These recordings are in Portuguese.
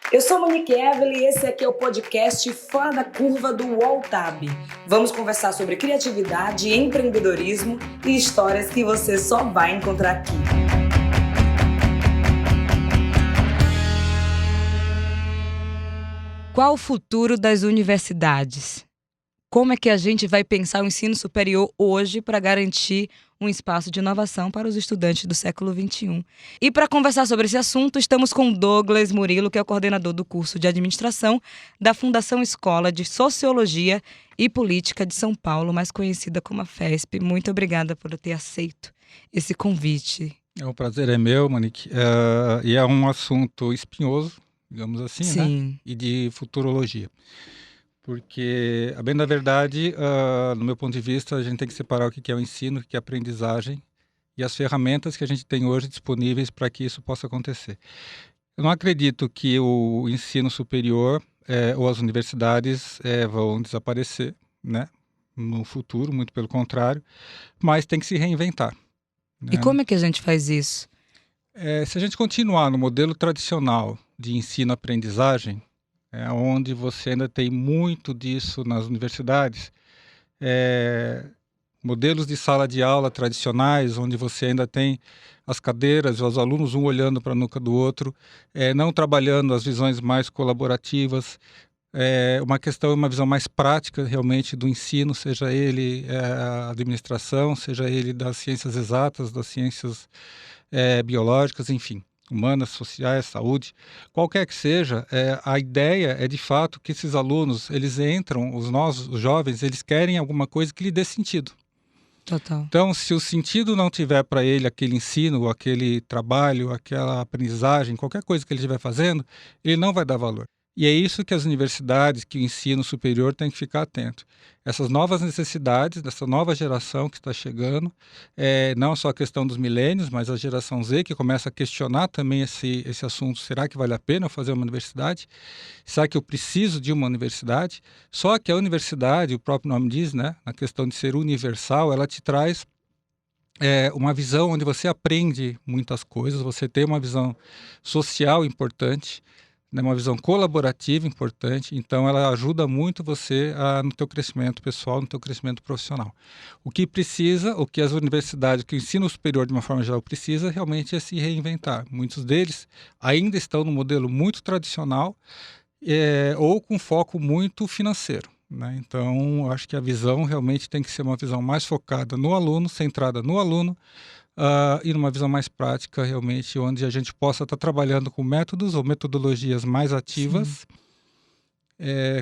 Eu sou Monique Evelyn e esse aqui é o podcast Fora da Curva do UOL-TAB. Vamos conversar sobre criatividade, empreendedorismo e histórias que você só vai encontrar aqui. Qual o futuro das universidades? Como é que a gente vai pensar o ensino superior hoje para garantir um espaço de inovação para os estudantes do século XXI? E para conversar sobre esse assunto, estamos com Douglas Murilo, que é o coordenador do curso de administração da Fundação Escola de Sociologia e Política de São Paulo, mais conhecida como a FESP. Muito obrigada por ter aceito esse convite. O prazer é meu, Monique. E é um assunto espinhoso, digamos assim, Sim. né? E de futurologia. Porque, a bem da verdade, no meu ponto de vista, a gente tem que separar o que é o ensino, o que é a aprendizagem e as ferramentas que a gente tem hoje disponíveis para que isso possa acontecer. Eu não acredito que o ensino superior ou as universidades vão desaparecer, né, no futuro, muito pelo contrário, mas tem que se reinventar. Né? E como é que a gente faz isso? Se a gente continuar no modelo tradicional de ensino-aprendizagem, onde você ainda tem muito disso nas universidades, modelos de sala de aula tradicionais, onde você ainda tem as cadeiras, os alunos um olhando para a nuca do outro, não trabalhando as visões mais colaborativas, uma visão mais prática realmente do ensino, seja ele a administração, seja ele das ciências exatas, das ciências biológicas, enfim, humanas, sociais, saúde, qualquer que seja, a ideia é de fato que esses alunos, eles entram, os jovens, eles querem alguma coisa que lhe dê sentido. Total. Então, se o sentido não tiver para ele aquele ensino, aquele trabalho, aquela aprendizagem, qualquer coisa que ele estiver fazendo, ele não vai dar valor. E é isso que as universidades, que o ensino superior tem que ficar atento. Essas novas necessidades, dessa nova geração que está chegando, não só a questão dos milênios, mas a geração Z, que começa a questionar também esse assunto. Será que vale a pena eu fazer uma universidade? Será que eu preciso de uma universidade? Só que a universidade, o próprio nome diz, né, na questão de ser universal, ela te traz uma visão onde você aprende muitas coisas, você tem uma visão social importante, né, uma visão colaborativa importante, então ela ajuda muito você no teu crescimento pessoal, no teu crescimento profissional. O que as universidades, que o ensino superior de uma forma geral precisa, realmente é se reinventar. Muitos deles ainda estão no modelo muito tradicional ou com foco muito financeiro. Né? Então, eu acho que a visão realmente tem que ser uma visão mais focada no aluno, centrada no aluno, e numa visão mais prática, realmente, onde a gente possa estar trabalhando com métodos ou metodologias mais ativas,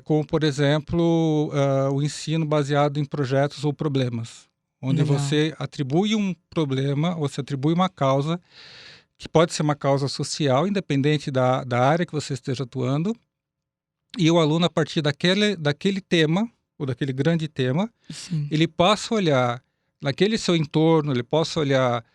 como, por exemplo, o ensino baseado em projetos ou problemas, onde Legal. você atribui um problema, você atribui uma causa, que pode ser uma causa social, independente da área que você esteja atuando, e o aluno, a partir daquele tema, ou daquele grande tema, Sim. ele passa a olhar naquele seu entorno, ele possa olhar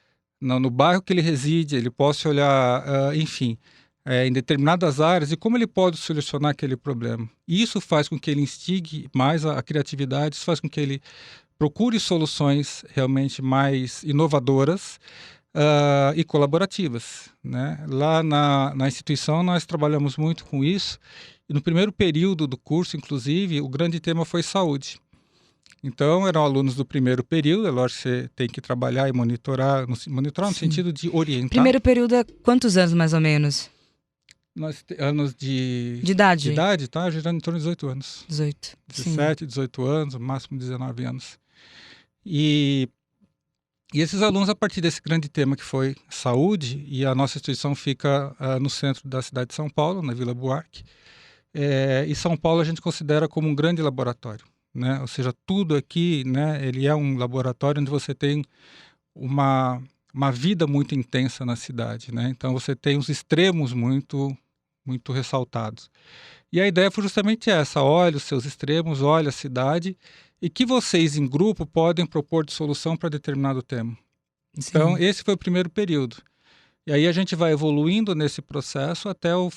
no bairro que ele reside, ele possa olhar, enfim, em determinadas áreas e como ele pode solucionar aquele problema. E isso faz com que ele instigue mais a criatividade, isso faz com que ele procure soluções realmente mais inovadoras e colaborativas. Né? Lá na instituição nós trabalhamos muito com isso e no primeiro período do curso, inclusive, o grande tema foi saúde. Então, eram alunos do primeiro período, é lógico que você tem que trabalhar e monitorar no sentido de orientar. Primeiro período é quantos anos, mais ou menos? Anos de idade? De idade, tá? Girando em torno de 18 anos. 18. 17, 18 anos, no máximo 19 anos. E esses alunos, a partir desse grande tema que foi saúde, e a nossa instituição fica no centro da cidade de São Paulo, na Vila Buarque, e São Paulo a gente considera como um grande laboratório. Né? Ou seja, tudo aqui, né, ele é um laboratório onde você tem uma vida muito intensa na cidade. Né? Então você tem os extremos muito, muito ressaltados. E a ideia foi justamente essa: olha os seus extremos, olha a cidade, e que vocês em grupo podem propor de solução para determinado tema. Então esse foi o primeiro período. E aí a gente vai evoluindo nesse processo até o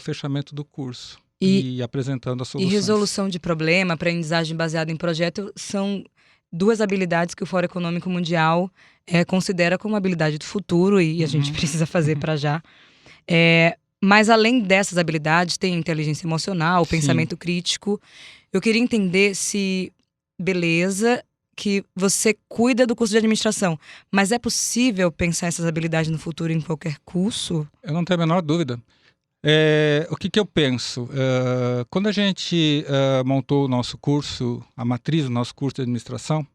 fechamento do curso. E apresentando as soluções. E resolução de problema, aprendizagem baseada em projeto, são duas habilidades que o Fórum Econômico Mundial considera como habilidade do futuro e a gente precisa fazer para já. Mas além dessas habilidades, tem inteligência emocional, Sim. pensamento crítico. Eu queria entender se, beleza, que você cuida do curso de administração, mas é possível pensar essas habilidades no futuro em qualquer curso? Eu não tenho a menor dúvida. O que eu penso? Quando a gente montou o nosso curso, a matriz do nosso curso de administração,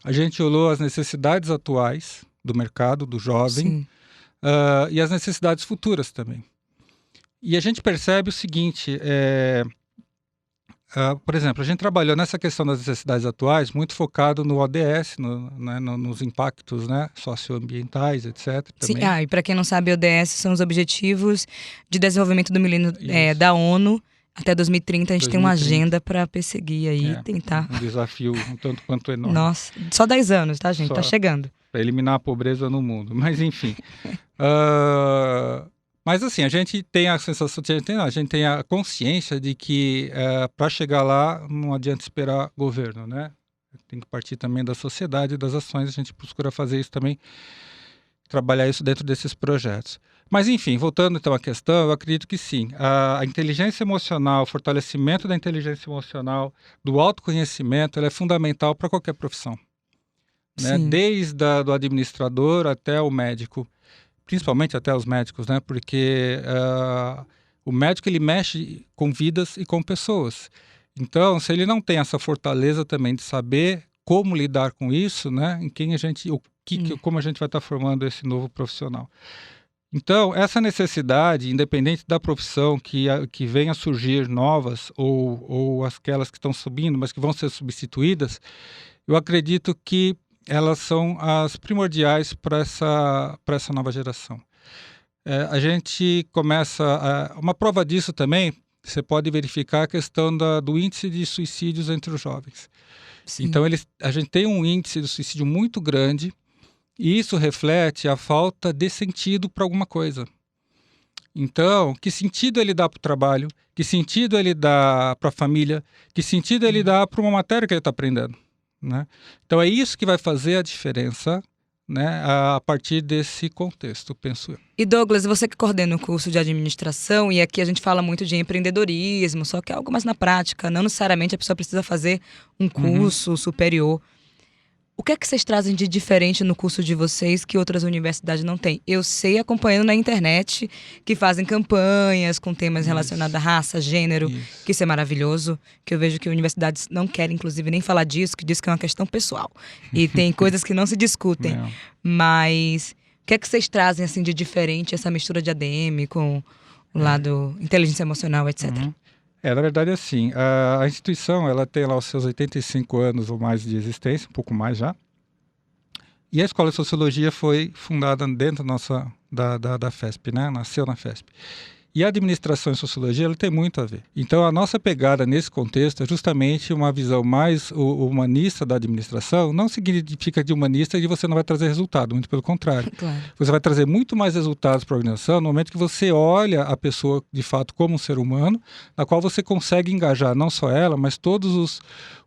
a gente olhou as necessidades atuais do mercado, do jovem, Sim. e as necessidades futuras também. E a gente percebe o seguinte, por exemplo, a gente trabalhou nessa questão das necessidades atuais muito focado no ODS, nos impactos, né, socioambientais, etc. Sim. Também. E para quem não sabe, ODS são os Objetivos de Desenvolvimento do Milênio Isso. da ONU. Até 2030 a gente tem uma 2030. agenda para perseguir aí e tentar. Um desafio um tanto quanto enorme. Nossa, só 10 anos, tá, gente? Só. Tá chegando. Para eliminar a pobreza no mundo. Mas, enfim. Mas, assim, a gente tem a sensação, a gente tem a consciência de que para chegar lá não adianta esperar governo, né? Tem que partir também da sociedade, das ações. A gente procura fazer isso também, trabalhar isso dentro desses projetos. Mas, enfim, voltando então à questão, eu acredito que sim. A inteligência emocional, o fortalecimento da inteligência emocional, do autoconhecimento, ela é fundamental para qualquer profissão. Né? Sim. Desde do administrador até o médico, principalmente até os médicos, né? Porque o médico ele mexe com vidas e com pessoas. Então, se ele não tem essa fortaleza também de saber como lidar com isso, né? Em quem a gente, como a gente vai estar formando esse novo profissional. Então, essa necessidade, independente da profissão que venha a surgir novas ou aquelas que estão subindo, mas que vão ser substituídas, eu acredito que elas são as primordiais para essa nova geração. A gente começa... uma prova disso também, você pode verificar a questão do índice de suicídios entre os jovens. Sim. Então, a gente tem um índice de suicídio muito grande, e isso reflete a falta de sentido para alguma coisa. Então, que sentido ele dá para o trabalho? Que sentido ele dá para a família? Que sentido ele dá para uma matéria que ele está aprendendo? Né? Então, é isso que vai fazer a diferença, né, a partir desse contexto, penso eu. E Douglas, você que coordena o curso de administração, e aqui a gente fala muito de empreendedorismo, só que é algo mais na prática, não necessariamente a pessoa precisa fazer um curso superior. O que é que vocês trazem de diferente no curso de vocês que outras universidades não têm? Eu sei, acompanhando na internet, que fazem campanhas com temas relacionados à raça, gênero, que isso é maravilhoso, que eu vejo que universidades não querem, inclusive, nem falar disso, que diz que é uma questão pessoal. E tem coisas que não se discutem. Não. Mas o que é que vocês trazem assim, de diferente, essa mistura de ADM com o lado inteligência emocional, etc.? Na verdade, assim, a instituição ela tem lá os seus 85 anos ou mais de existência, um pouco mais já. E a Escola de Sociologia foi fundada dentro da FESP, né? Nasceu na FESP. E a administração e sociologia ela tem muito a ver. Então, a nossa pegada nesse contexto é justamente uma visão mais humanista da administração. Não significa de humanista que você não vai trazer resultado, muito pelo contrário. Claro. Você vai trazer muito mais resultados para a organização no momento que você olha a pessoa, de fato, como um ser humano, na qual você consegue engajar não só ela, mas todos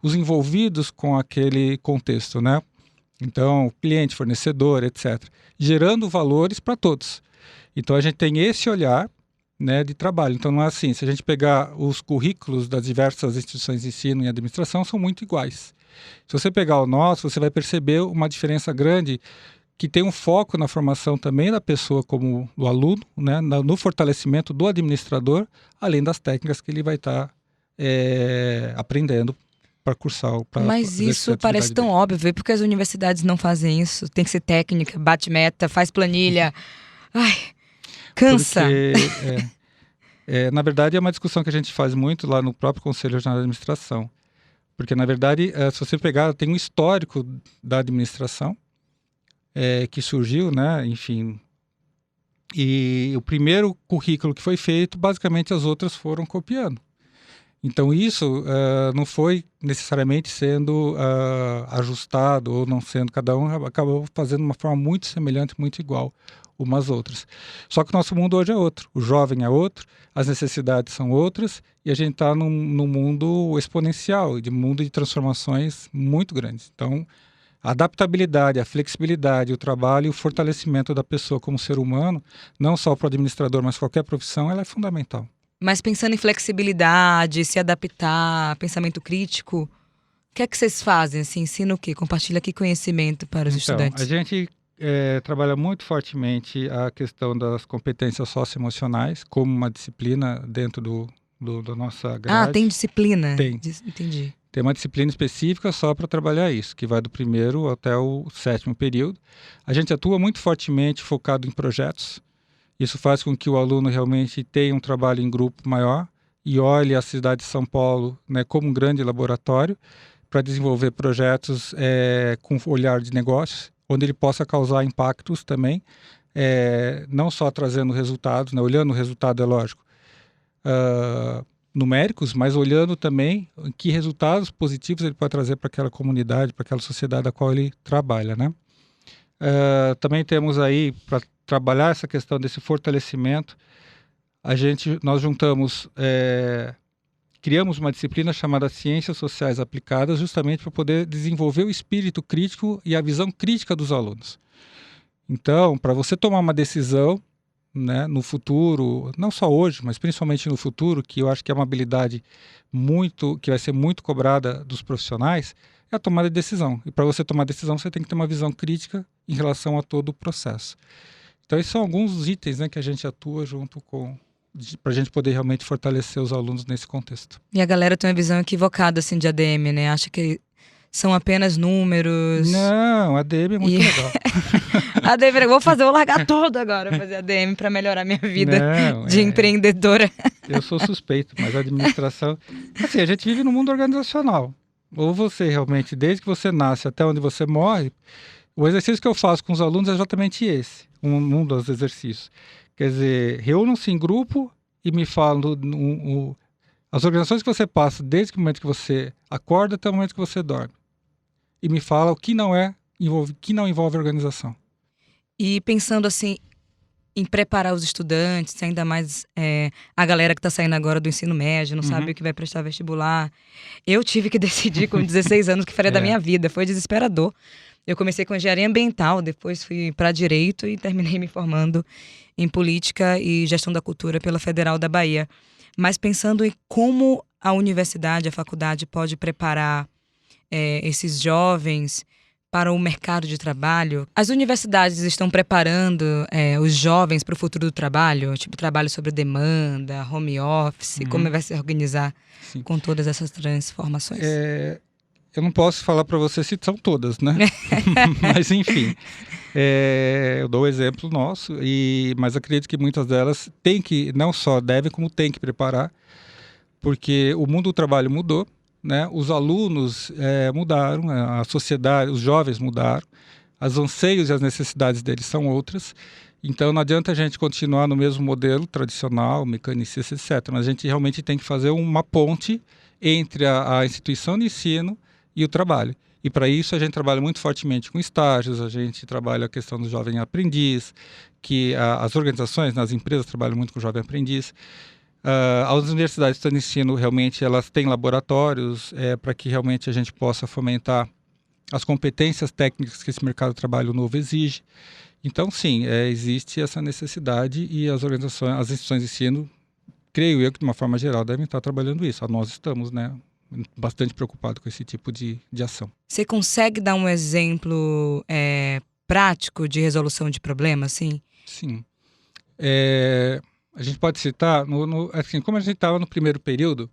os envolvidos com aquele contexto, né? Então, cliente, fornecedor, etc. Gerando valores para todos. Então, a gente tem esse olhar, né, de trabalho. Então, não é assim. Se a gente pegar os currículos das diversas instituições de ensino e administração, são muito iguais. Se você pegar o nosso, você vai perceber uma diferença grande que tem um foco na formação também da pessoa como do aluno, né, no fortalecimento do administrador, além das técnicas que ele vai estar aprendendo para cursar. Mas isso parece tão óbvio. Por que as universidades não fazem isso? Tem que ser técnica, bate meta, faz planilha. Ai... Cansa. Porque, na verdade, é uma discussão que a gente faz muito lá no próprio Conselho Regional de Administração. Porque, na verdade, se você pegar, tem um histórico da administração que surgiu, né? Enfim. E o primeiro currículo que foi feito, basicamente as outras foram copiando. Então, isso não foi necessariamente sendo ajustado ou não sendo, cada um acabou fazendo de uma forma muito semelhante, muito igual umas outras. Só que o nosso mundo hoje é outro, o jovem é outro, as necessidades são outras e a gente está num mundo exponencial, de mundo de transformações muito grandes. Então, A adaptabilidade, a flexibilidade, o trabalho e o fortalecimento da pessoa como ser humano, não só para o administrador, mas qualquer profissão, ela é fundamental. Mas pensando em flexibilidade, se adaptar, pensamento crítico, o que é que vocês fazem? Assim, ensina o quê? Compartilha aqui conhecimento para os Então, a estudantes. gente trabalha muito fortemente a questão das competências socioemocionais como uma disciplina dentro da nossa grade. Tem disciplina? Tem. Entendi. Tem uma disciplina específica só para trabalhar isso, que vai do primeiro até o 7º período. A gente atua muito fortemente focado em projetos. Isso faz com que o aluno realmente tenha um trabalho em grupo maior e olhe a cidade de São Paulo, né, como um grande laboratório para desenvolver projetos com olhar de negócios, onde ele possa causar impactos também, não só trazendo resultados, né, olhando o resultado, é lógico, numéricos, mas olhando também que resultados positivos ele pode trazer para aquela comunidade, para aquela sociedade a qual ele trabalha, né? Também temos aí, para trabalhar essa questão desse fortalecimento, nós juntamos, criamos uma disciplina chamada Ciências Sociais Aplicadas, justamente para poder desenvolver o espírito crítico e a visão crítica dos alunos. Então, para você tomar uma decisão, né, no futuro, não só hoje, mas principalmente no futuro, que eu acho que é uma habilidade que vai ser muito cobrada dos profissionais, é a tomada de decisão. E para você tomar decisão, você tem que ter uma visão crítica em relação a todo o processo. Então, esses são alguns dos itens, né, que a gente atua junto para a gente poder realmente fortalecer os alunos nesse contexto. E a galera tem uma visão equivocada assim, de ADM, né? Acha que são apenas números. Não, a ADM é muito legal. ADM, vou largar tudo agora, fazer ADM para melhorar minha vida de empreendedora. Eu sou suspeito, mas a administração... Assim, a gente vive no mundo organizacional. Ou você realmente, desde que você nasce até onde você morre, o exercício que eu faço com os alunos é exatamente esse, um dos exercícios. Quer dizer, reúnam-se em grupo e me falam as organizações que você passa desde o momento que você acorda até o momento que você dorme. E me fala o que não envolve organização. E pensando assim, em preparar os estudantes, ainda mais a galera que está saindo agora do ensino médio, não sabe o que vai prestar vestibular. Eu tive que decidir com 16 anos o que faria da minha vida, foi desesperador. Eu comecei com engenharia ambiental, depois fui para direito e terminei me formando em política e gestão da cultura pela Federal da Bahia. Mas pensando em como a universidade, a faculdade pode preparar esses jovens para o mercado de trabalho. As universidades estão preparando os jovens para o futuro do trabalho, tipo trabalho sobre demanda, home office, como vai se organizar com todas essas transformações? Eu não posso falar para você se são todas, né? Mas enfim, eu dou o exemplo nosso, mas acredito que muitas delas não só devem, como têm que preparar, porque o mundo do trabalho mudou, né? Os alunos mudaram, a sociedade, os jovens mudaram, os anseios e as necessidades deles são outras. Então não adianta a gente continuar no mesmo modelo tradicional, mecanicista, etc. Mas a gente realmente tem que fazer uma ponte entre a instituição de ensino e o trabalho. E para isso a gente trabalha muito fortemente com estágios, a gente trabalha a questão do jovem aprendiz, que as organizações, nas empresas trabalham muito com o jovem aprendiz. As universidades de ensino realmente elas têm laboratórios para que realmente a gente possa fomentar as competências técnicas que esse mercado de trabalho novo exige. Então sim, existe essa necessidade e as instituições de ensino, creio eu que de uma forma geral devem estar trabalhando isso. Nós estamos, né, bastante preocupados com esse tipo de ação. Você consegue dar um exemplo prático de resolução de problemas, sim? Sim. A gente pode citar, assim, como a gente estava no primeiro período,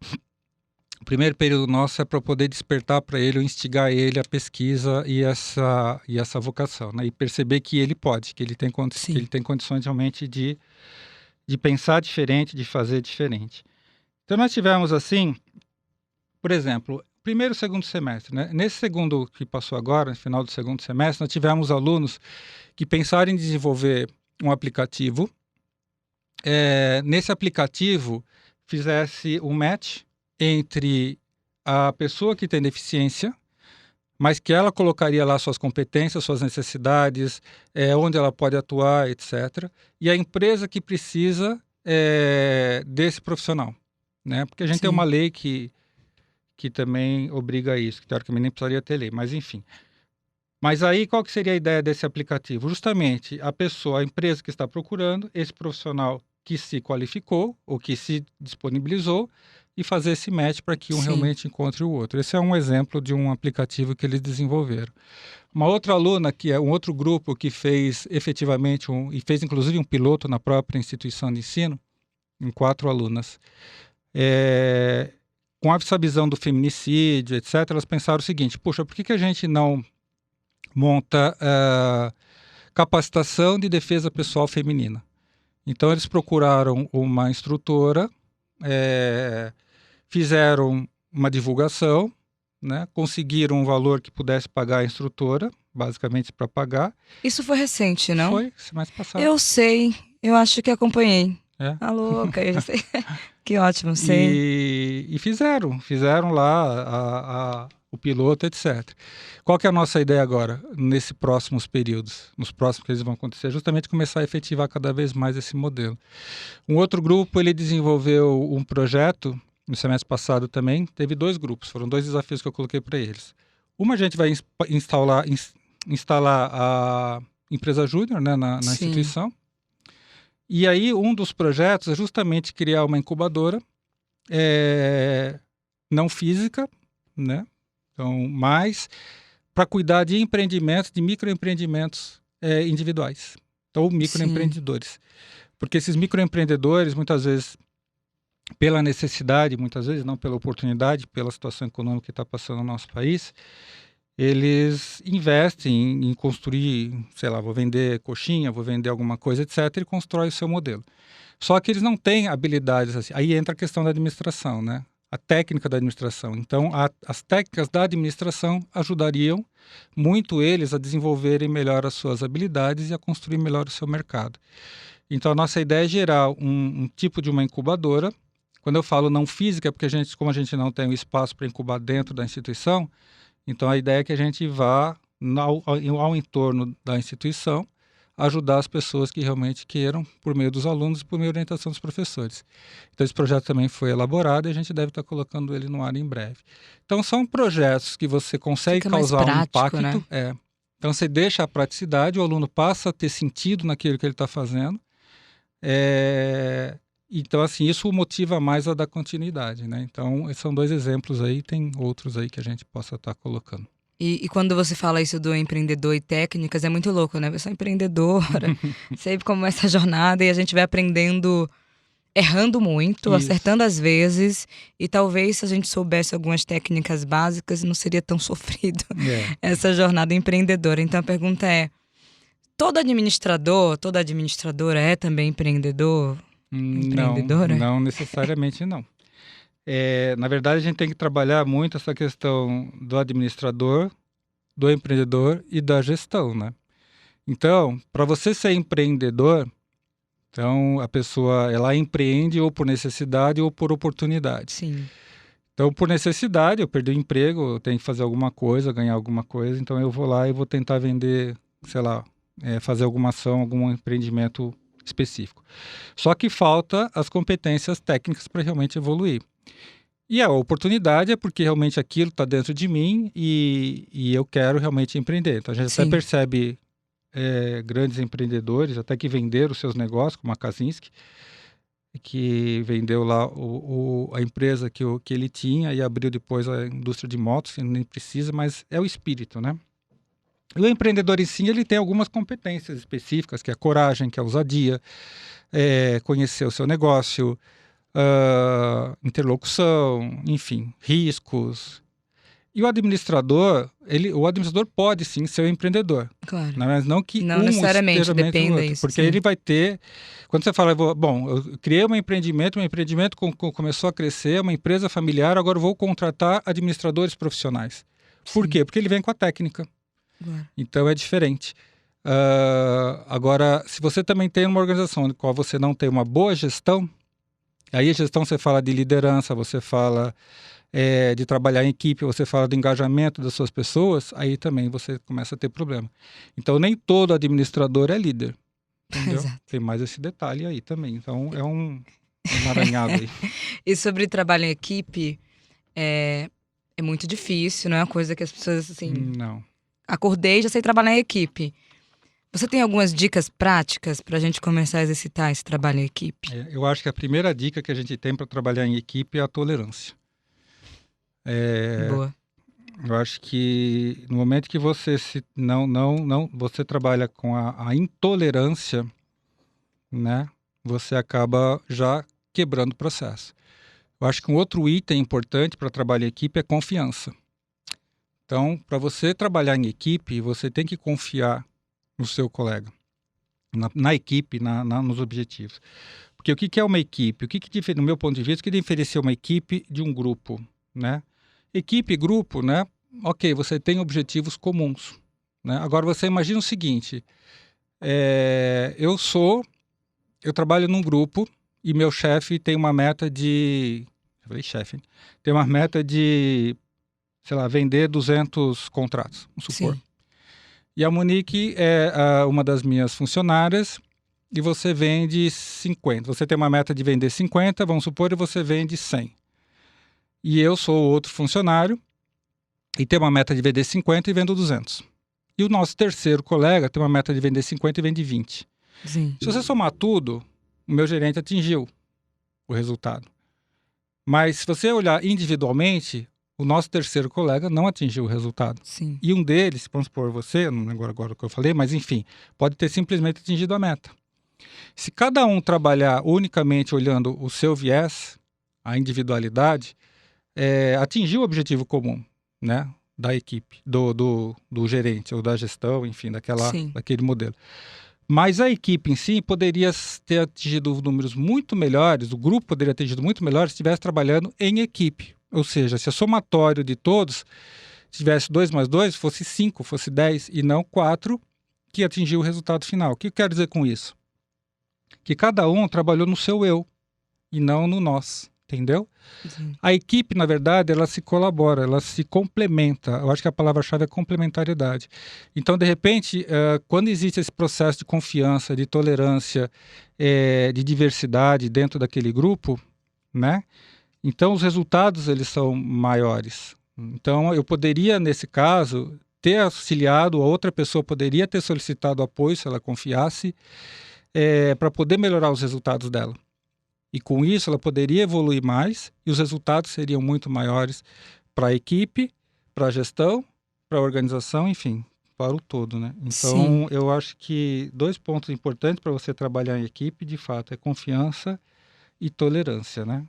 o primeiro período nosso é para poder despertar para ele, instigar ele a pesquisa e essa vocação, né? E perceber que ele pode, que ele tem condições realmente de pensar diferente, de fazer diferente. Então nós tivemos assim, por exemplo, primeiro e segundo semestre, né? Nesse segundo que passou agora, no final do segundo semestre, nós tivemos alunos que pensaram em desenvolver um aplicativo. Nesse aplicativo fizesse um match entre a pessoa que tem deficiência, mas que ela colocaria lá suas competências, suas necessidades, onde ela pode atuar, etc. E a empresa que precisa desse profissional, né? Porque a gente tem uma lei que também obriga a isso, que teoricamente nem precisaria ter lei, mas enfim. Mas aí qual que seria a ideia desse aplicativo? Justamente a pessoa, a empresa que está procurando, esse profissional que se qualificou ou que se disponibilizou e fazer esse match para que um Sim. realmente encontre o outro. Esse é um exemplo de um aplicativo que eles desenvolveram. Uma outra aluna, que é um outro grupo que fez efetivamente e fez inclusive um piloto na própria instituição de ensino, em 4 alunas. Com essa visão do feminicídio, etc., elas pensaram o seguinte: puxa, por que a gente não monta capacitação de defesa pessoal feminina? Então, eles procuraram uma instrutora, fizeram uma divulgação, né, conseguiram um valor que pudesse pagar a instrutora, basicamente para pagar. Isso foi recente, não? Foi, semana passada. Eu sei, eu acho que acompanhei. É. Tá louca, eu já sei. Que ótimo, sei. E fizeram lá o piloto, etc. Qual que é a nossa ideia agora, nesses próximos períodos, nos próximos que eles vão acontecer? Justamente começar a efetivar cada vez mais esse modelo. Um outro grupo, ele desenvolveu um projeto, no semestre passado também, teve 2 grupos, foram 2 desafios que eu coloquei para eles. Uma, a gente vai instalar a empresa júnior, né, na instituição. E aí, um dos projetos é justamente criar uma incubadora não física, né? Então, mas para cuidar de empreendimentos, de microempreendimentos individuais. Então, microempreendedores. Porque esses microempreendedores, muitas vezes, pela necessidade, muitas vezes não pela oportunidade, pela situação econômica que está passando no nosso país, eles investem em construir, sei lá, vou vender coxinha, vou vender alguma coisa, etc., e constrói o seu modelo. Só que eles não têm habilidades assim. Aí entra a questão da administração, né? A técnica da administração. Então, as técnicas da administração ajudariam muito eles a desenvolverem melhor as suas habilidades e a construir melhor o seu mercado. Então, a nossa ideia é gerar um tipo de uma incubadora. Quando eu falo não física, é porque como a gente não tem um espaço para incubar dentro da instituição, então a ideia é que a gente vá ao entorno da instituição ajudar as pessoas que realmente queiram, por meio dos alunos e por meio da orientação dos professores. Então esse projeto também foi elaborado e a gente deve estar colocando ele no ar em breve. Então são projetos que você consegue Fica mais causar prático, um impacto. né? Então você deixa a praticidade, o aluno passa a ter sentido naquilo que ele está fazendo. Então, assim, isso o motiva mais a dar continuidade, né? Então, esses são 2 exemplos aí, tem outros aí que a gente possa estar colocando. E quando você fala isso do empreendedor e técnicas, é muito louco, né? Eu sou empreendedora, sempre começa a jornada e a gente vai aprendendo, errando muito, Isso. acertando às vezes. E talvez se a gente soubesse algumas técnicas básicas, não seria tão sofrido essa jornada empreendedora. Então a pergunta é, todo administrador, toda administradora é também empreendedor? Empreendedora? Não necessariamente não. Na verdade, a gente tem que trabalhar muito essa questão do administrador, do empreendedor e da gestão, né? Então, para você ser empreendedor, então a pessoa ela empreende ou por necessidade ou por oportunidade. Sim. Então, por necessidade, eu perdi o emprego, eu tenho que fazer alguma coisa, ganhar alguma coisa, então eu vou lá e vou tentar vender, sei lá, fazer alguma ação, algum empreendimento específico. Só que falta as competências técnicas para realmente evoluir. E a oportunidade é porque realmente aquilo está dentro de mim e eu quero realmente empreender. Então a gente até percebe grandes empreendedores, até que venderam os seus negócios, como a Kaczynski, que vendeu lá a empresa que ele tinha e abriu depois a indústria de motos, que nem precisa, mas é o espírito, né? E o empreendedor em si, ele tem algumas competências específicas, que é a coragem, que é a ousadia, conhecer o seu negócio, interlocução, enfim, riscos. E o administrador pode sim ser um empreendedor. Claro. Mas não que não necessariamente dependa disso. Porque ele vai ter... Quando você fala, eu criei um empreendimento começou a crescer, uma empresa familiar, agora eu vou contratar administradores profissionais. Por quê? Porque ele vem com a técnica. Claro. Então é diferente. Agora, se você também tem uma organização na qual você não tem uma boa gestão, aí a gestão você fala de liderança, você fala de trabalhar em equipe, você fala do engajamento das suas pessoas, aí também você começa a ter problema. Então nem todo administrador é líder. Entendeu? Tem mais esse detalhe aí também. Então é um emaranhado aí. E sobre trabalho em equipe, é muito difícil, não é uma coisa que as pessoas assim... Não. acordei e já sei trabalhar em equipe. Você tem algumas dicas práticas para a gente começar a exercitar esse trabalho em equipe? Eu acho que a primeira dica que a gente tem para trabalhar em equipe é a tolerância. Boa. Eu acho que no momento que você você trabalha com a intolerância, né, você acaba já quebrando o processo. Eu acho que um outro item importante para trabalhar em equipe é confiança. Então, para você trabalhar em equipe, você tem que confiar no seu colega, na equipe, nos objetivos. Porque o que é uma equipe? No meu ponto de vista, o que diferencia uma equipe de um grupo, né? Equipe e grupo, né? Ok, você tem objetivos comuns, né? Agora você imagina o seguinte, eu trabalho num grupo e meu chefe tem uma meta de... Eu falei chefe, hein? Tem uma meta de, sei lá, vender 200 contratos, vamos supor. Sim. E a Monique é uma das minhas funcionárias e você vende 50. Você tem uma meta de vender 50, vamos supor, e você vende 100. E eu sou outro funcionário e tenho uma meta de vender 50 e vendo 200. E o nosso terceiro colega tem uma meta de vender 50 e vende 20. Sim. Se você somar tudo, o meu gerente atingiu o resultado. Mas se você olhar individualmente, o nosso terceiro colega não atingiu o resultado. Sim. E um deles, vamos supor você, não lembro agora o que eu falei, mas enfim, pode ter simplesmente atingido a meta. Se cada um trabalhar unicamente olhando o seu viés, a individualidade, atingir o objetivo comum, né, da equipe, do gerente ou da gestão, enfim, daquele modelo. Mas a equipe em si poderia ter atingido números muito melhores, o grupo poderia ter atingido muito melhor se estivesse trabalhando em equipe. Ou seja, se a somatório de todos tivesse 2 mais 2, fosse 5, fosse 10 e não 4, que atingiu o resultado final. O que eu quero dizer com isso? Que cada um trabalhou no seu eu e não no nós, entendeu? Sim. A equipe, na verdade, ela se colabora, ela se complementa. Eu acho que a palavra-chave é complementariedade. Então, de repente, quando existe esse processo de confiança, de tolerância, de diversidade dentro daquele grupo, né? Então, os resultados, eles são maiores. Então, eu poderia, nesse caso, ter auxiliado, a outra pessoa poderia ter solicitado apoio, se ela confiasse, para poder melhorar os resultados dela. E com isso, ela poderia evoluir mais e os resultados seriam muito maiores para a equipe, para a gestão, para a organização, enfim, para o todo, né? Então, Sim. Eu acho que 2 pontos importantes para você trabalhar em equipe, de fato, é confiança e tolerância, né?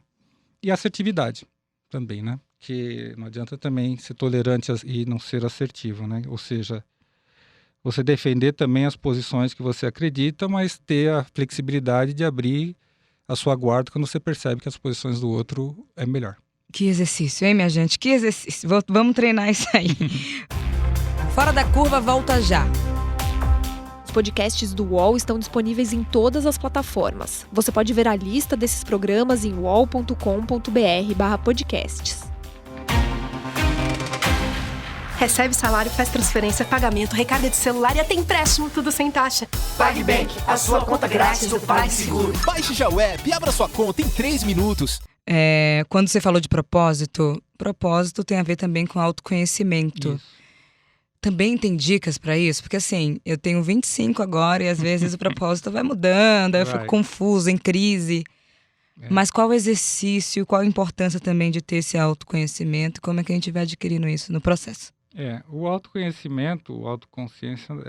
E assertividade também, né? Que não adianta também ser tolerante e não ser assertivo, né? Ou seja, você defender também as posições que você acredita, mas ter a flexibilidade de abrir a sua guarda quando você percebe que as posições do outro é melhor. Que exercício, hein, minha gente? Que exercício. Vamos treinar isso aí. Fora da Curva volta já. Os podcasts do UOL estão disponíveis em todas as plataformas. Você pode ver a lista desses programas em uol.com.br/podcasts. Recebe salário, faz transferência, pagamento, recarga de celular e até empréstimo, tudo sem taxa. PagBank, a sua conta grátis do PagSeguro. Baixe já o app e abra sua conta em 3 minutos. Quando você falou de propósito tem a ver também com autoconhecimento. Isso. Também tem dicas para isso? Porque assim, eu tenho 25 agora e às vezes o propósito vai mudando, aí eu fico confusa, em crise. Mas qual o exercício, qual a importância também de ter esse autoconhecimento? Como é que a gente vai adquirindo isso no processo? O autoconhecimento, a autoconsciência não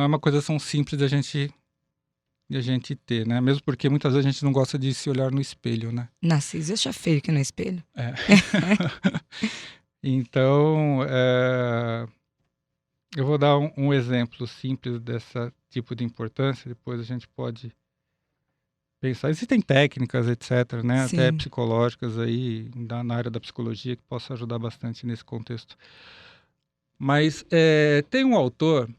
é uma coisa tão simples de a gente ter, né? Mesmo porque muitas vezes a gente não gosta de se olhar no espelho, né? Narciso acha feio aqui no espelho. Então, eu vou dar um exemplo simples desse tipo de importância, depois a gente pode pensar. Existem técnicas, etc., né? Sim. Até psicológicas aí, na área da psicologia, que possam ajudar bastante nesse contexto. Mas tem um autor...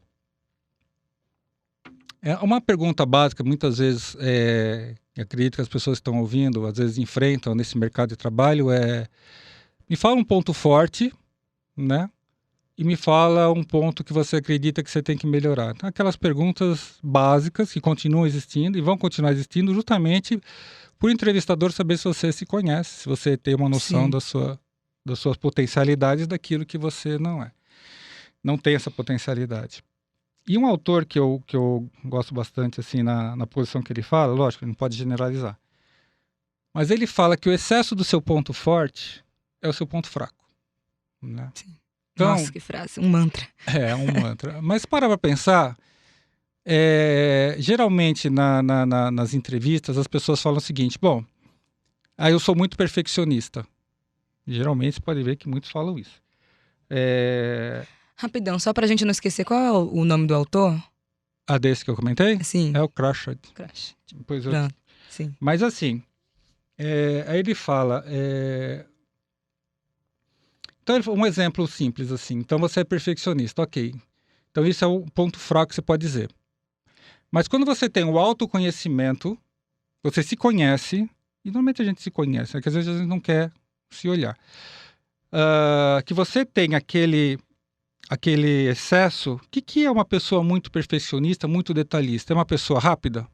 uma pergunta básica, muitas vezes, acredito que as pessoas que estão ouvindo, às vezes enfrentam nesse mercado de trabalho, me fala um ponto forte, né? E me fala um ponto que você acredita que você tem que melhorar. Então, aquelas perguntas básicas que continuam existindo e vão continuar existindo justamente por o entrevistador saber se você se conhece, se você tem uma noção das suas potencialidades, daquilo que você não é. não tem essa potencialidade. E um autor que eu gosto bastante, assim, na posição que ele fala, lógico, ele não pode generalizar, mas ele fala que o excesso do seu ponto forte é o seu ponto fraco. Né? Sim. Então, Nossa, que frase, um mantra. É um mantra. Mas para pra pensar, geralmente nas entrevistas as pessoas falam o seguinte, bom, eu sou muito perfeccionista. Geralmente você pode ver que muitos falam isso. Rapidão, só pra gente não esquecer, qual é o nome do autor? A desse que eu comentei Sim. é o Crashad. Crash. Depois Pronto, sim. Mas assim, aí ele fala... Então, um exemplo simples assim. Então, você é perfeccionista, ok. Então, isso é o ponto fraco que você pode dizer. Mas quando você tem o autoconhecimento, você se conhece, e normalmente a gente se conhece, que às vezes a gente não quer se olhar. Que você tem aquele excesso. O que é uma pessoa muito perfeccionista, muito detalhista? É uma pessoa rápida?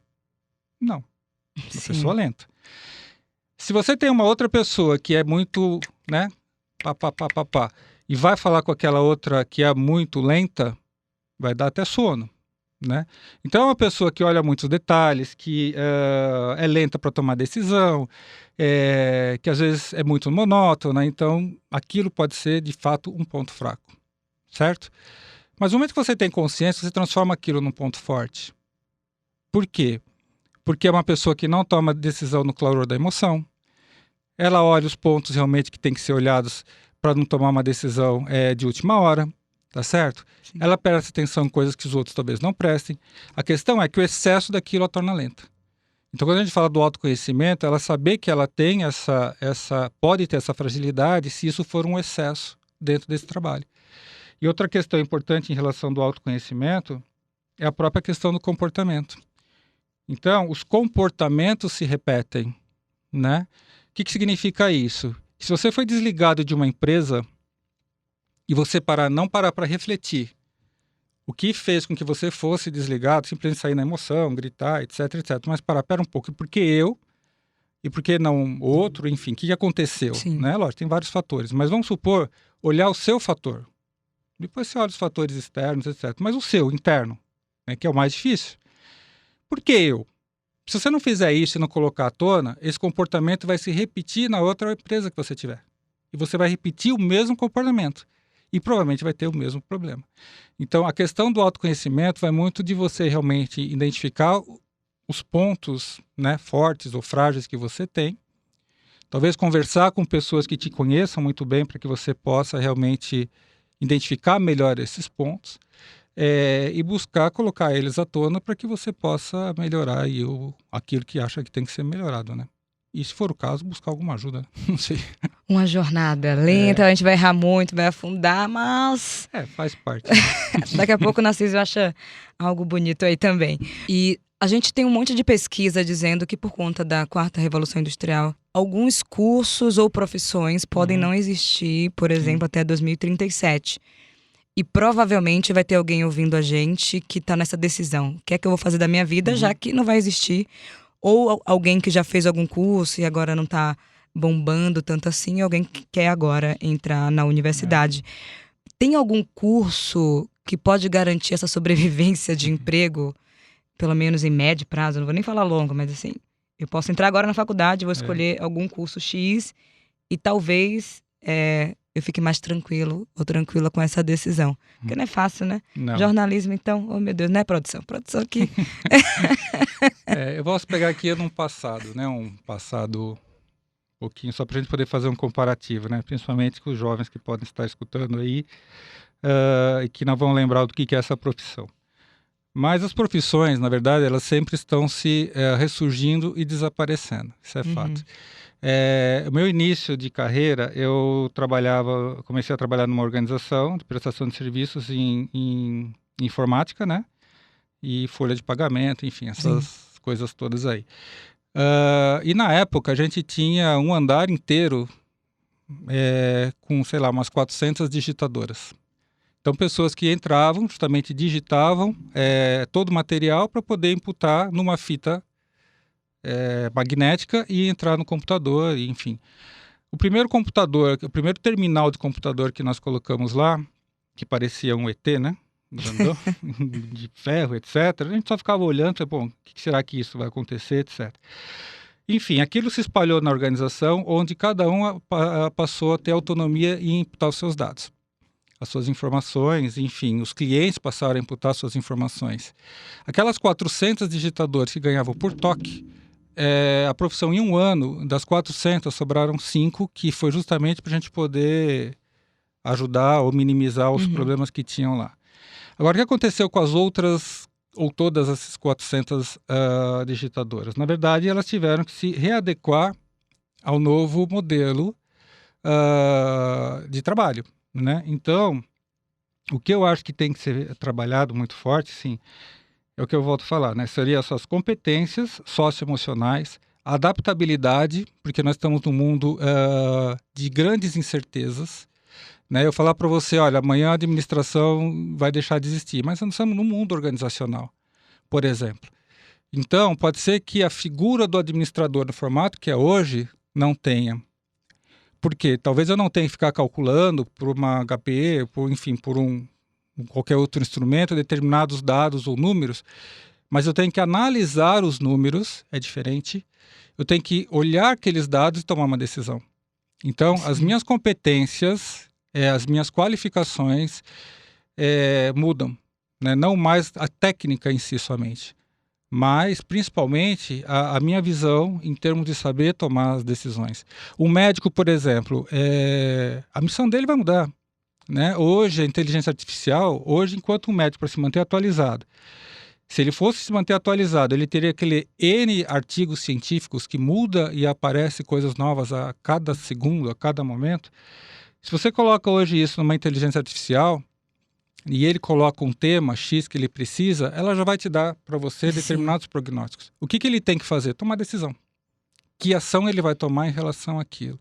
Não. É uma pessoa lenta. Se você tem uma outra pessoa que é muito, né, e vai falar com aquela outra que é muito lenta, vai dar até sono, né? Então é uma pessoa que olha muitos detalhes, que é lenta para tomar decisão, que às vezes é muito monótona, então aquilo pode ser de fato um ponto fraco, certo? Mas no momento que você tem consciência, você transforma aquilo num ponto forte. Por quê? Porque é uma pessoa que não toma decisão no claror da emoção. Ela olha os pontos realmente que tem que ser olhados para não tomar uma decisão de última hora, tá certo? Sim. Ela presta atenção em coisas que os outros talvez não prestem. A questão é que o excesso daquilo a torna lenta. Então, quando a gente fala do autoconhecimento, ela saber que ela tem pode ter essa fragilidade se isso for um excesso dentro desse trabalho. E outra questão importante em relação do autoconhecimento é a própria questão do comportamento. Então, os comportamentos se repetem, né? O que significa isso? Que se você foi desligado de uma empresa e você não parar para refletir o que fez com que você fosse desligado, simplesmente sair na emoção, gritar, etc, etc. Mas pera um pouco, e por que eu? E por que não outro? Enfim, o que aconteceu? Né? Lógico, tem vários fatores. Mas vamos supor, olhar o seu fator. Depois você olha os fatores externos, etc. Mas o seu, interno, né, que é o mais difícil. Por que eu? Se você não fizer isso e não colocar à tona, esse comportamento vai se repetir na outra empresa que você tiver. E você vai repetir o mesmo comportamento. E provavelmente vai ter o mesmo problema. Então, a questão do autoconhecimento vai muito de você realmente identificar os pontos, né, fortes ou frágeis que você tem. Talvez conversar com pessoas que te conheçam muito bem para que você possa realmente identificar melhor esses pontos. E buscar colocar eles à tona para que você possa melhorar aquilo que acha que tem que ser melhorado, né? E se for o caso, buscar alguma ajuda, não sei. Uma jornada lenta, a gente vai errar muito, vai afundar, mas... faz parte. Daqui a pouco o Narciso acha algo bonito aí também. E a gente tem um monte de pesquisa dizendo que por conta da 4ª Revolução Industrial, alguns cursos ou profissões podem não existir, por exemplo, até 2037. E provavelmente vai ter alguém ouvindo a gente que está nessa decisão. O que é que eu vou fazer da minha vida, já que não vai existir? Ou alguém que já fez algum curso e agora não está bombando tanto assim, alguém que quer agora entrar na universidade. Tem algum curso que pode garantir essa sobrevivência de emprego, pelo menos em médio prazo? Não vou nem falar longo, mas assim, eu posso entrar agora na faculdade, vou escolher algum curso X e talvez... eu fique mais tranquilo ou tranquila com essa decisão. Porque não é fácil, né? Não. Jornalismo, então, oh meu Deus, não é produção. Produção aqui. Eu posso pegar aqui num passado, né? Um passado um pouquinho, só para a gente poder fazer um comparativo, né? Principalmente com os jovens que podem estar escutando aí e que não vão lembrar do que é essa profissão. Mas as profissões, na verdade, elas sempre estão se ressurgindo e desaparecendo. Isso é fato. O meu início de carreira, comecei a trabalhar numa organização de prestação de serviços em informática, né? E folha de pagamento, enfim, essas coisas todas aí. E na época a gente tinha um andar inteiro com, sei lá, umas 400 digitadoras. Então, pessoas que entravam, justamente digitavam todo o material para poder imputar numa fita magnética e entrar no computador, enfim. O primeiro terminal de computador que nós colocamos lá, que parecia um ET, né? Grandão, de ferro, etc. A gente só ficava olhando, e, bom, o que será que isso vai acontecer, etc. Enfim, aquilo se espalhou na organização, onde cada um passou a ter autonomia em imputar os seus dados, as suas informações, enfim, os clientes passaram a imputar suas informações. Aquelas 400 digitadores que ganhavam por toque, a profissão em um ano, das 400 sobraram 5, que foi justamente para a gente poder ajudar ou minimizar os problemas que tinham lá. Agora, o que aconteceu com as outras, ou todas essas 400 digitadoras? Na verdade, elas tiveram que se readequar ao novo modelo de trabalho, né? Então, o que eu acho que tem que ser trabalhado muito forte, sim, é o que eu volto a falar, né? Seria as suas competências socioemocionais, adaptabilidade, porque nós estamos num mundo de grandes incertezas, né? Eu falar para você, olha, amanhã a administração vai deixar de existir, mas nós estamos num mundo organizacional, por exemplo. Então, pode ser que a figura do administrador no formato que é hoje não tenha. Por quê? Talvez eu não tenha que ficar calculando por uma HPE, enfim, por qualquer outro instrumento, determinados dados ou números, mas eu tenho que analisar os números, é diferente. Eu tenho que olhar aqueles dados e tomar uma decisão. Então, as minhas competências, as minhas qualificações mudam, né? Não mais a técnica em si somente, mas principalmente a minha visão em termos de saber tomar as decisões. Um médico, por exemplo, a missão dele vai mudar, né? Hoje, a inteligência artificial, enquanto um médico, para se manter atualizado, se ele fosse se manter atualizado, ele teria que ler N artigos científicos que muda e aparece coisas novas a cada segundo, a cada momento. Se você coloca hoje isso numa inteligência artificial e ele coloca um tema X que ele precisa, ela já vai te dar para você determinados prognósticos. O que ele tem que fazer? Tomar decisão. Que ação ele vai tomar em relação àquilo?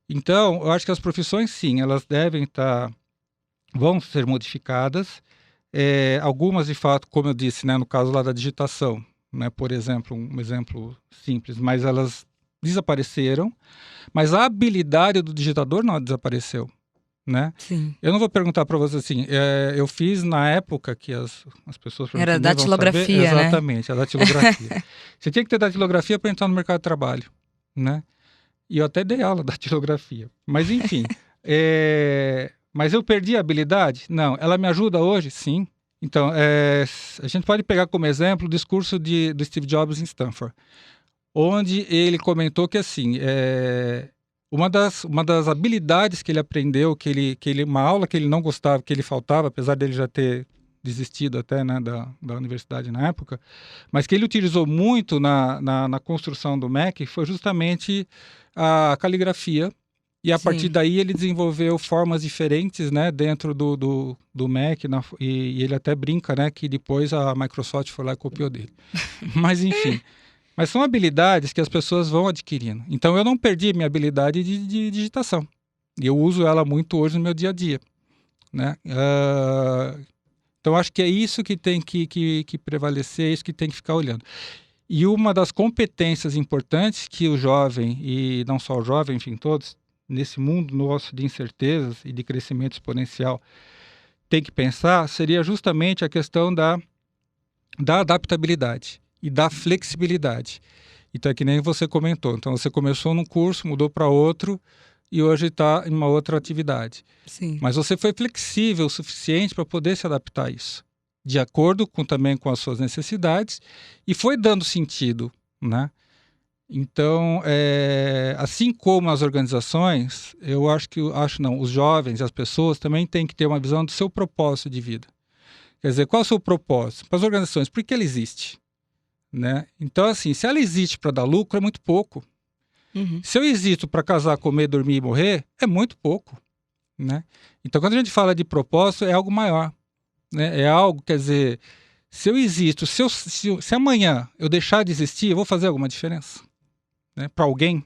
Então, eu acho que as profissões, sim, elas vão ser modificadas. Algumas, de fato, como eu disse, né, no caso lá da digitação, né, por exemplo, um exemplo simples, mas elas desapareceram, mas a habilidade do digitador não desapareceu, né? Sim. Eu não vou perguntar para você assim, eu fiz na época que as pessoas... Era datilografia, saber, exatamente, a datilografia. Você tinha que ter datilografia para entrar no mercado de trabalho, né? E eu até dei aula de datilografia. Mas, enfim, mas eu perdi a habilidade? Não. Ela me ajuda hoje? Sim. Então, a gente pode pegar como exemplo o discurso do Steve Jobs em Stanford, onde ele comentou que, assim, uma das habilidades que ele aprendeu, uma aula que ele não gostava, que ele faltava, apesar dele já ter desistido até, né, da universidade na época, mas que ele utilizou muito na construção do Mac, foi justamente a caligrafia. E a partir daí ele desenvolveu formas diferentes, né, dentro do Mac, e ele até brinca, né, que depois a Microsoft foi lá e copiou dele. Mas enfim, mas são habilidades que as pessoas vão adquirindo. Então eu não perdi minha habilidade de digitação. E eu uso ela muito hoje no meu dia a dia, né? Então acho que é isso que tem que prevalecer, é isso que tem que ficar olhando. E uma das competências importantes que o jovem, e não só o jovem, enfim, todos, nesse mundo nosso de incertezas e de crescimento exponencial, tem que pensar, seria justamente a questão da adaptabilidade e da flexibilidade. Então é que nem você comentou. Então você começou num curso, mudou para outro e hoje está em uma outra atividade. Sim. Mas você foi flexível o suficiente para poder se adaptar a isso, de acordo também com as suas necessidades, e foi dando sentido, né? Então, assim como as organizações, os jovens, as pessoas também têm que ter uma visão do seu propósito de vida. Quer dizer, qual é o seu propósito? Para as organizações, por que ela existe? Né? Então, assim, se ela existe para dar lucro, é muito pouco. Uhum. Se eu existo para casar, comer, dormir e morrer, é muito pouco. Né? Então, quando a gente fala de propósito, é algo maior. Né? É algo, quer dizer, se eu existo, se amanhã eu deixar de existir, eu vou fazer alguma diferença? Né? Para alguém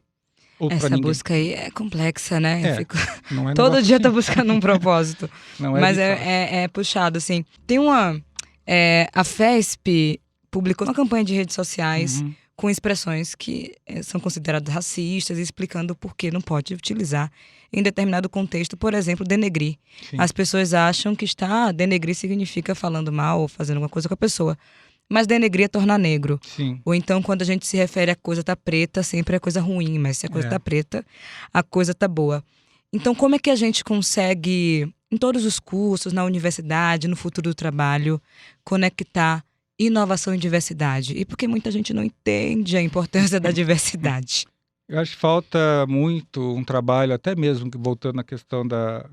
ou para ninguém? Essa busca aí é complexa, né? Eu fico... não é todo dia tá simples. buscando um propósito. Não é mas difícil. é puxado, assim. Tem a FESP publicou uma campanha de redes sociais com expressões que são consideradas racistas, explicando por que não pode utilizar em determinado contexto, por exemplo, denegrir. Sim. As pessoas acham que denegrir significa falando mal ou fazendo alguma coisa com a pessoa. Mas denegrir é tornar negro. Sim. Ou então, quando a gente se refere a coisa tá preta, sempre é coisa ruim. Mas se a coisa tá preta, a coisa tá boa. Então, como é que a gente consegue, em todos os cursos, na universidade, no futuro do trabalho, conectar inovação e diversidade? E por que muita gente não entende a importância da diversidade? Eu acho que falta muito um trabalho, até mesmo que voltando à questão da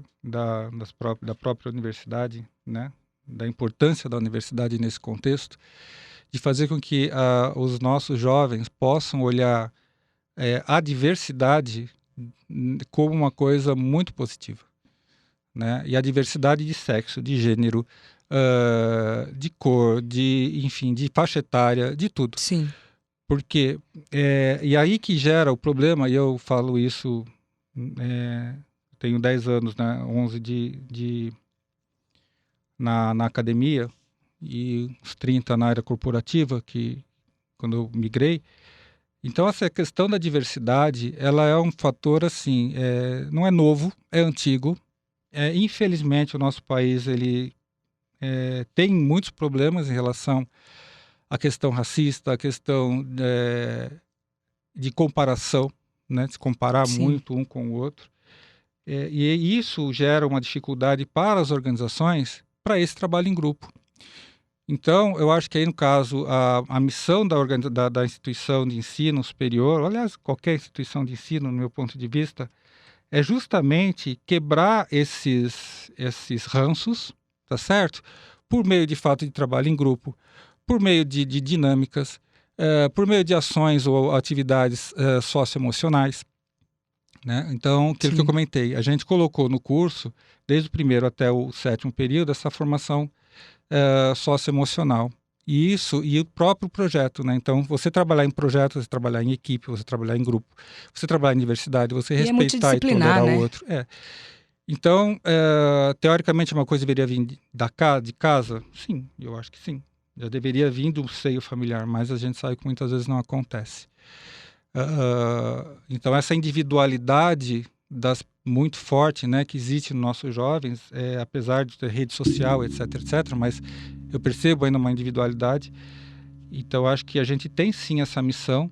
própria universidade, né? Da importância da universidade nesse contexto, de fazer com que os nossos jovens possam olhar a diversidade como uma coisa muito positiva, né? E a diversidade de sexo, de gênero, de cor, enfim, de faixa etária, de tudo. Sim. Porque e aí que gera o problema, e eu falo isso, tenho 10 anos, né, 11 na academia e uns 30 na área corporativa, quando eu migrei. Então, essa questão da diversidade, ela é um fator, assim, não é novo, é antigo. Infelizmente, o nosso país, ele tem muitos problemas em relação à questão racista, à questão de comparação, né? De se comparar Sim. muito um com o outro. E isso gera uma dificuldade para as organizações para esse trabalho em grupo. Então, eu acho que aí, no caso, a missão da instituição de ensino superior, aliás, qualquer instituição de ensino, no meu ponto de vista, é justamente quebrar esses ranços, tá certo? Por meio de fato de trabalho em grupo, por meio de dinâmicas, por meio de ações ou atividades socioemocionais, né? Então, aquilo que eu comentei, a gente colocou no curso, desde o primeiro até o 7º período, essa formação socioemocional. E o próprio projeto, né? Então, você trabalhar em projeto, você trabalhar em equipe, você trabalhar em grupo, você trabalhar em diversidade, você respeitar e tolerar o outro. Então, teoricamente, uma coisa deveria vir de casa? Sim, eu acho que sim. Já deveria vir do seio familiar, mas a gente sabe que muitas vezes não acontece. Então, essa individualidade muito forte, né, que existe nos nossos jovens, apesar de ter rede social, etc, mas eu percebo ainda uma individualidade. Então, acho que a gente tem sim essa missão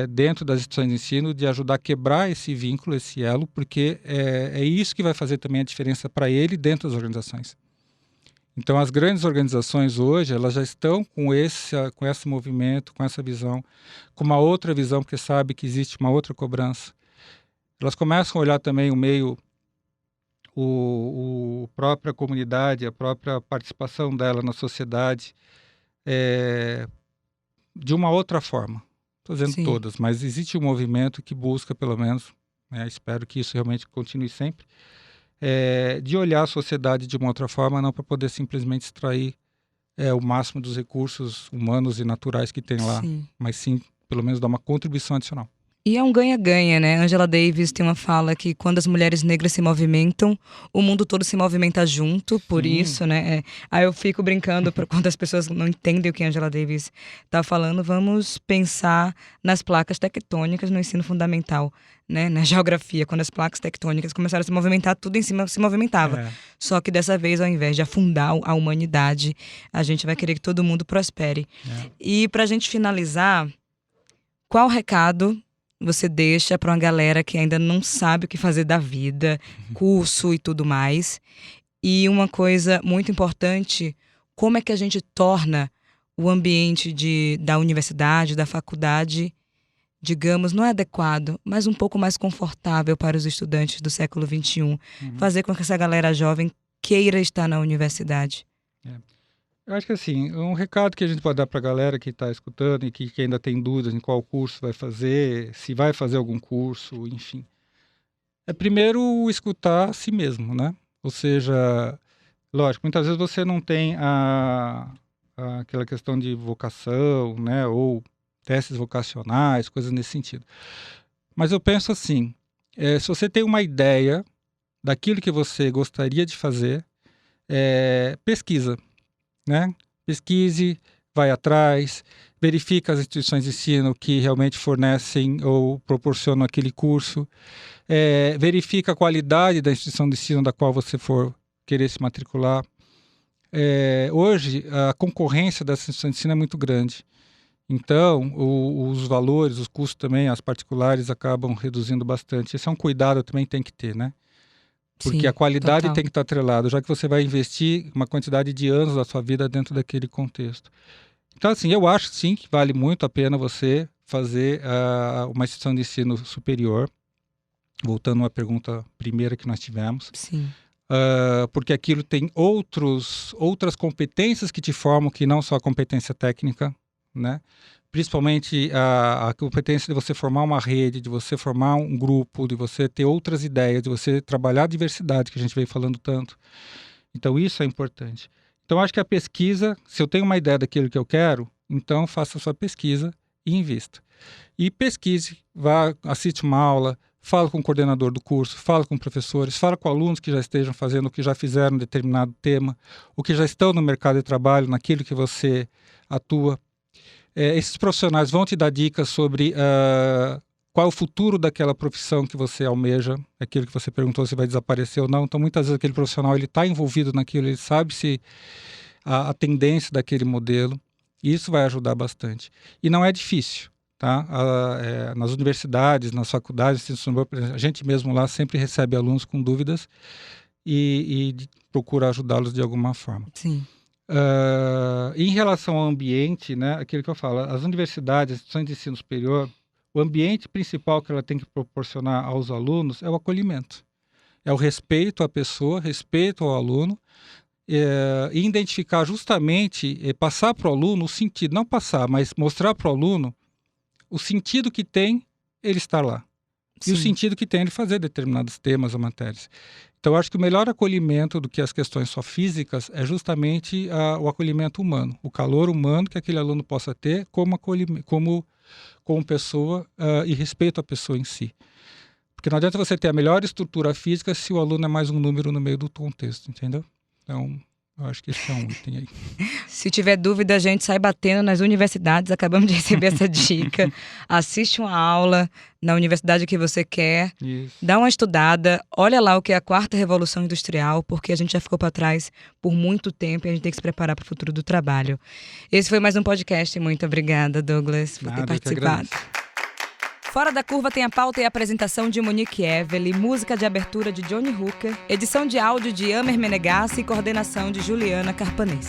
dentro das instituições de ensino de ajudar a quebrar esse vínculo, esse elo, porque é isso que vai fazer também a diferença para ele dentro das organizações. Então, as grandes organizações hoje, elas já estão com esse movimento, com essa visão, com uma outra visão, porque sabe que existe uma outra cobrança. Elas começam a olhar também o meio, a própria comunidade, a própria participação dela na sociedade de uma outra forma. Estou dizendo Sim. todas, mas existe um movimento que busca, pelo menos, espero que isso realmente continue sempre, de olhar a sociedade de uma outra forma, não para poder simplesmente extrair o máximo dos recursos humanos e naturais que tem lá, Sim. mas sim, pelo menos, dar uma contribuição adicional. E é um ganha-ganha, né? Angela Davis tem uma fala que quando as mulheres negras se movimentam, o mundo todo se movimenta junto, por isso, né? Aí eu fico brincando, quando as pessoas não entendem o que a Angela Davis está falando, vamos pensar nas placas tectônicas no ensino fundamental, né? Na geografia, quando as placas tectônicas começaram a se movimentar, tudo em cima se movimentava. Só que dessa vez, ao invés de afundar a humanidade, a gente vai querer que todo mundo prospere. E pra gente finalizar, qual recado você deixa para uma galera que ainda não sabe o que fazer da vida, curso e tudo mais? E uma coisa muito importante, como é que a gente torna o ambiente da universidade, da faculdade, digamos, não é adequado, mas um pouco mais confortável para os estudantes do século XXI? Fazer com que essa galera jovem queira estar na universidade. Eu acho que assim, um recado que a gente pode dar para a galera que está escutando e que ainda tem dúvidas em qual curso vai fazer, se vai fazer algum curso, enfim. Primeiro escutar a si mesmo, né? Ou seja, lógico, muitas vezes você não tem aquela questão de vocação, né? Ou testes vocacionais, coisas nesse sentido. Mas eu penso assim, se você tem uma ideia daquilo que você gostaria de fazer, pesquisa. Né? Pesquise, vai atrás, verifica as instituições de ensino que realmente fornecem ou proporcionam aquele curso, verifica a qualidade da instituição de ensino da qual você for querer se matricular. Hoje, a concorrência das instituições de ensino é muito grande. Então, os valores, os custos também, as particulares acabam reduzindo bastante. Esse é um cuidado que também tem que ter, né? Porque Sim, a qualidade total. tem que estar atrelada, já que você vai investir uma quantidade de anos da sua vida dentro daquele contexto. Então, assim, eu acho sim que vale muito a pena você fazer uma instituição de ensino superior, voltando à pergunta primeira que nós tivemos, Sim. porque aquilo tem outras competências que te formam, que não só a competência técnica, né? Principalmente a competência de você formar uma rede, de você formar um grupo, de você ter outras ideias, de você trabalhar a diversidade, que a gente vem falando tanto. Então, isso é importante. Então, acho que a pesquisa, se eu tenho uma ideia daquilo que eu quero, então faça a sua pesquisa e invista. E pesquise, assiste uma aula, fala com o coordenador do curso, fala com professores, fala com alunos que já estejam fazendo, o que já fizeram um determinado tema, o que já estão no mercado de trabalho, naquilo que você atua. Esses profissionais vão te dar dicas sobre qual é o futuro daquela profissão que você almeja, aquilo que você perguntou se vai desaparecer ou não. Então, muitas vezes aquele profissional está envolvido naquilo, ele sabe se a tendência daquele modelo, e isso vai ajudar bastante. E não é difícil, tá? Nas universidades, nas faculdades, a gente mesmo lá sempre recebe alunos com dúvidas e procura ajudá-los de alguma forma. Sim. Em relação ao ambiente, né, aquilo que eu falo, as universidades, as instituições de ensino superior, o ambiente principal que ela tem que proporcionar aos alunos é o acolhimento. É o respeito à pessoa, respeito ao aluno, e identificar justamente, passar para o aluno o sentido, não passar, mas mostrar para o aluno o sentido que tem ele estar lá. Sim. E o sentido que tem ele fazer determinados temas ou matérias. Então, eu acho que o melhor acolhimento do que as questões só físicas é justamente o acolhimento humano, o calor humano que aquele aluno possa ter como pessoa e respeito à pessoa em si. Porque não adianta você ter a melhor estrutura física se o aluno é mais um número no meio do contexto, entendeu? Então, eu acho que esse é um item aí. Se tiver dúvida, a gente sai batendo nas universidades. Acabamos de receber essa dica. Assiste uma aula na universidade que você quer. Isso. Dá uma estudada. Olha lá o que é a 4ª Revolução Industrial, porque a gente já ficou para trás por muito tempo e a gente tem que se preparar para o futuro do trabalho. Esse foi mais um podcast. Muito obrigada, Douglas, por ter participado. Fora da Curva tem a pauta e a apresentação de Monique Evely, música de abertura de Johnny Hooker, edição de áudio de Amer Menegassi e coordenação de Juliana Carpanês.